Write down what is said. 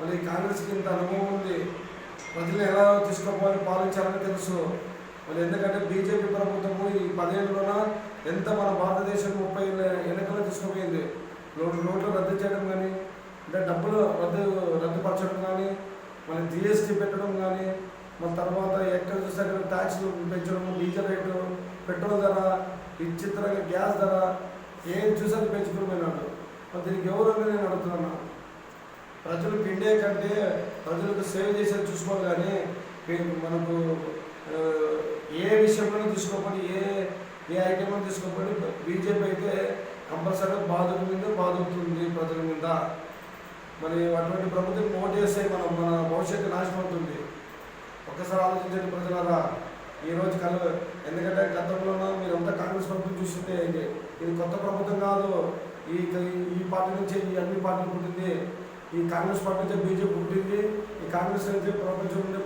మళ్ళీ కాంగ్రెస్కి ఇంత అనుభవం ఉంది, ప్రజలు ఎలా తీసుకోవాలి పాలించాలని తెలుసు. మళ్ళీ ఎందుకంటే బీజేపీ ప్రభుత్వము ఈ 10 ఏళ్ళలోన ఎంత మన భారతదేశం 30 ఎన్నికలు తీసుకుపోయింది. రోడ్లు రద్దు చేయడం కానీ, అంటే డబ్బులు రద్దుపరచడం కానీ, మళ్ళీ జిఎస్టీ పెట్టడం కానీ, మన తర్వాత ఎక్కడ చూస్తే అక్కడ ట్యాక్స్లు పెంచడం, డీజిల్ రేటు, పెట్రోల్ ధర, విచిత్రంగా గ్యాస్ ధర, ఏం చూసాక పెంచుకుని పోయినాడు. మరి దీనికి ఎవరు నేను అడుగుతున్నాను. ప్రజలకు ఇండియా కంటే ప్రజలకు సేవ్ చేసేది చూసుకోవాలి కానీ మనకు ఏ విషయంలో తీసుకోకపోయి ఏ ఐటెంలో తీసుకోకపోయి బీజేపీ అయితే కంపల్సరీగా బాధవుతుంది ప్రజల మీద. మరి అటువంటి ప్రభుత్వం ఓటు చేస్తే మన భవిష్యత్తు నాశనం అవుతుంది. ఒక్కసారి ఆలోచించండి ప్రజలారా. ఈరోజు ఎందుకంటే గతంలో మీరంతా కాంగ్రెస్ ప్రభుత్వం చూస్తుంటే ఇది కొత్త ప్రభుత్వం కాదు. ఈ పార్టీ నుంచే ఈ అన్ని పార్టీలు పుట్టింది. ఈ కాంగ్రెస్ పార్టీ నుంచే బీజేపీ పుట్టింది. ఈ కాంగ్రెస్ నుంచి ప్రపంచం నుండి